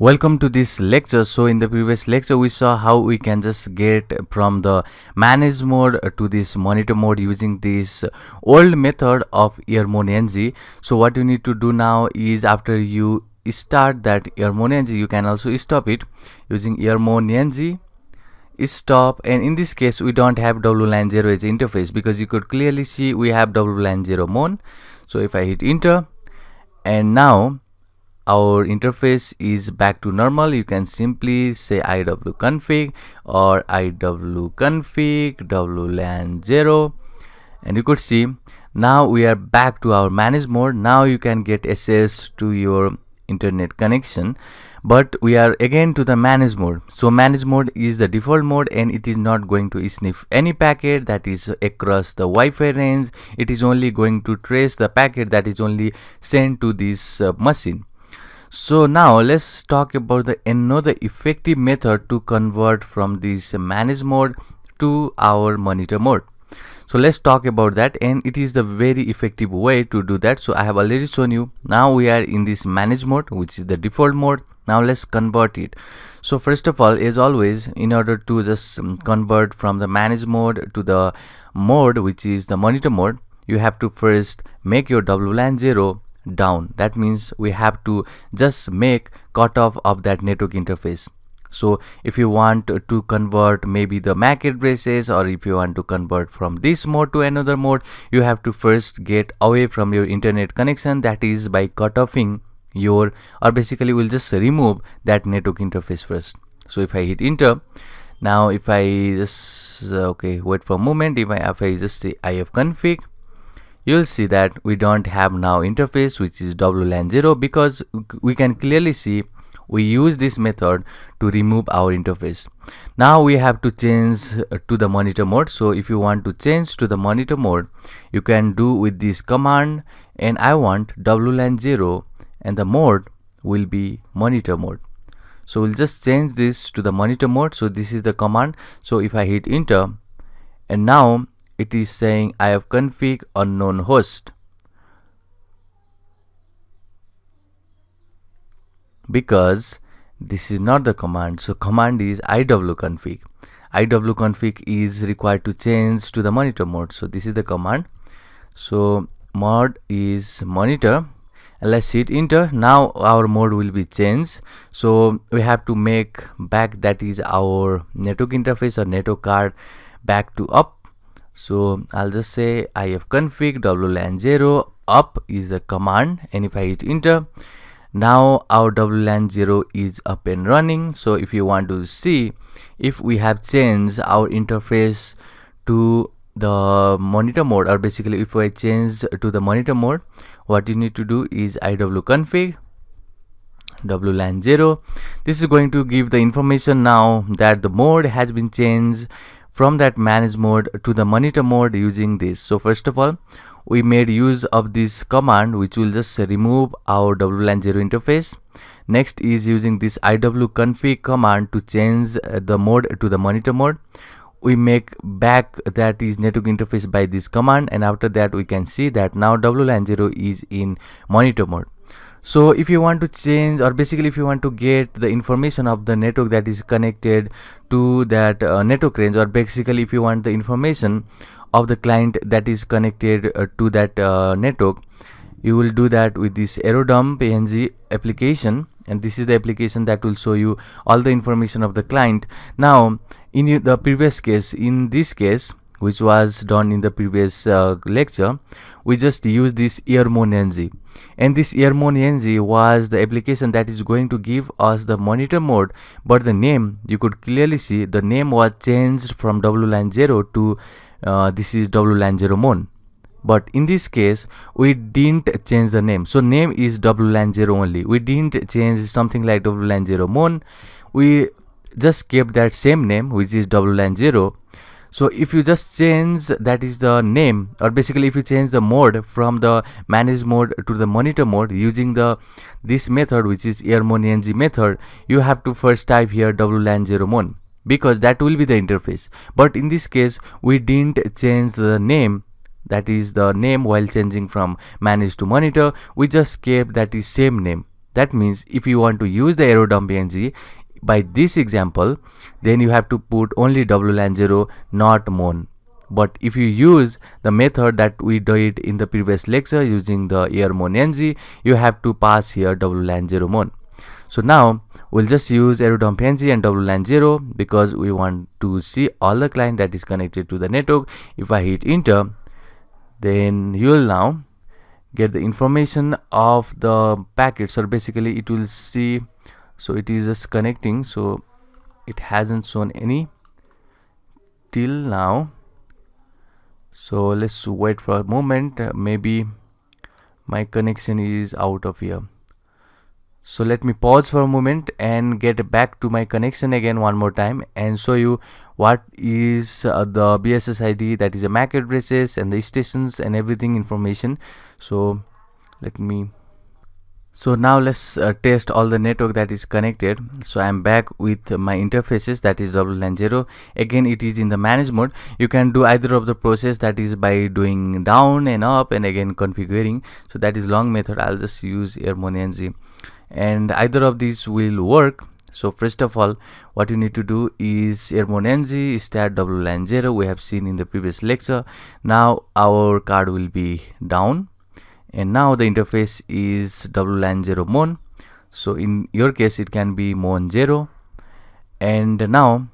Welcome to this lecture. So in the previous lecture we saw how we can just get from the manage mode to this monitor mode using this old method of earmon-ng. So what you need to do now is, after you start that earmon-ng, you can also stop it using earmon-ng stop. And in this case we don't have wlan0 as interface, because you could clearly see we have wlan0 mon. So if I hit enter, and now our interface is back to normal, you can simply say iwconfig or iwconfig wlan0, and you could see now we are back to our manage mode. Now you can get access to your internet connection, but we are again to the manage mode. So manage mode is the default mode, and it is not going to sniff any packet that is across the Wi-Fi range. It is only going to trace the packet that is only sent to this machine. So now let's talk about another effective method to convert from this manage mode to our monitor mode. So let's talk about that, and it is the very effective way to do that. So I have already shown you. Now we are in this manage mode, which is the default mode. Now let's convert it. So first of all, as always, in order to just convert from the manage mode to the mode which is the monitor mode, you have to first make your wlan0 down. That means we have to just make cutoff of that network interface. So if you want to convert maybe the MAC addresses, or if you want to convert from this mode to another mode, you have to first get away from your internet connection. That is by cutoffing your, or basically we'll just remove that network interface first. So if I hit enter, now if I just wait for a moment, if I just say ifconfig, you'll see that we don't have now interface which is wlan0, because we can clearly see we use this method to remove our interface. Now we have to change to the monitor mode. So if you want to change to the monitor mode, you can do with this command, and I want wlan0 and the mode will be monitor mode. So we'll just change this to the monitor mode. So this is the command. So if I hit enter, and now it is saying ifconfig unknown host, because this is not the command. So command is iwconfig. Iwconfig is required to change to the monitor mode. So this is the command. So mode is monitor, and let's hit enter. Now our mode will be changed. So we have to make back, that is our network interface or network card, back to up. So I'll just say ifconfig wlan0 up is the command, and if I hit enter, now our wlan0 is up and running. So if you want to see if we have changed our interface to the monitor mode, or basically if I change to the monitor mode, what you need to do is iwconfig wlan0. This is going to give the information now that the mode has been changed from that manage mode to the monitor mode using this. So first of all, we made use of this command which will just remove our wlan0 interface. Next is using this iwconfig command to change the mode to the monitor mode. We make back, that is network interface, by this command, and after that we can see that now wlan0 is in monitor mode. So if you want to change, or basically if you want to get the information of the network that is connected to that network range, or basically if you want the information of the client that is connected to that network, you will do that with this aerodump png application, and this is the application that will show you all the information of the client. Now in the previous case, in this case which was done in the previous lecture, we just used this earmon-ng, and this earmon-ng was the application that is going to give us the monitor mode, but the name, you could clearly see the name was changed from wlan0 to this is wlan0 mon. But in this case we didn't change the name, so name is wlan0 only. We didn't change something like wlan0 mon, we just kept that same name which is wlan0. So if you just change, that is the name, or basically if you change the mode from the manage mode to the monitor mode using this method which is earmon-ng method, you have to first type here wlan0 mon, because that will be the interface. But in this case we didn't change the name, that is the name, while changing from manage to monitor. We just kept that is same name. That means if you want to use the error dump png by this example, then you have to put only WLAN0, not mon. But if you use the method that we did in the previous lecture using the errmon-ng, you have to pass here WLAN0 mon. So now we'll just use error dump png and WLAN0 because we want to see all the client that is connected to the network. If I hit enter, then you will now get the information of the packets, or basically it will see. So it is just connecting, so it hasn't shown any till now. So let's wait for a moment. Maybe my connection is out of here. So let me pause for a moment and get back to my connection again one more time and show you what is the BSS ID, that is a MAC addresses and the stations and everything information. So let me. So now let's test all the network that is connected. So I'm back with my interfaces, that is WLAN0. Again, it is in the manage mode. You can do either of the process, that is by doing down and up and again configuring. So that is long method. I'll just use ermon-ng and either of these will work. So first of all, what you need to do is ermon-ng start WLAN0. We have seen in the previous lecture. Now our card will be down. And now the interface is WLAN0 mon. So in your case it can be mon0. And now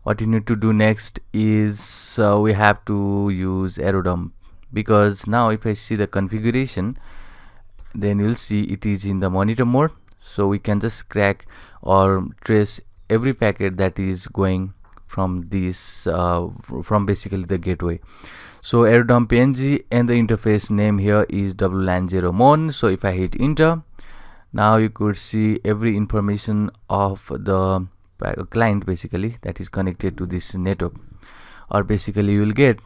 what you need to do next is we have to use error dump, because now if I see the configuration, then you'll see it is in the monitor mode. So we can just crack or trace every packet that is going from this from basically the gateway. So error dump png and the interface name here is WLAN0 mon. So if I hit enter, now you could see every information of the client basically that is connected to this network, or basically you will get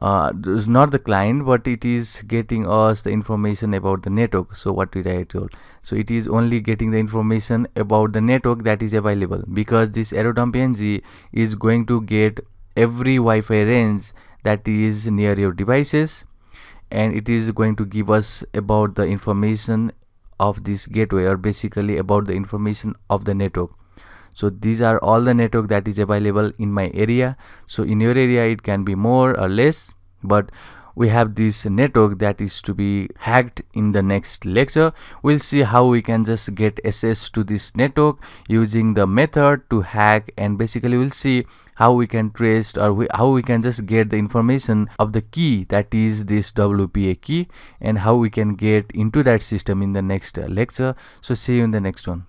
this is not the client, but it is getting us the information about the network. So what did I told? So it is only getting the information about the network that is available, because this error dump png is going to get every Wi-Fi range that is near your devices, and it is going to give us about the information of this gateway, or basically about the information of the network. So these are all the network that is available in my area. So in your area it can be more or less, but we have this network that is to be hacked. In the next lecture we'll see how we can just get access to this network using the method to hack, and basically we'll see how we can trace, or how we can just get the information of the key, that is this WPA key, and how we can get into that system in the next lecture. So see you in the next one.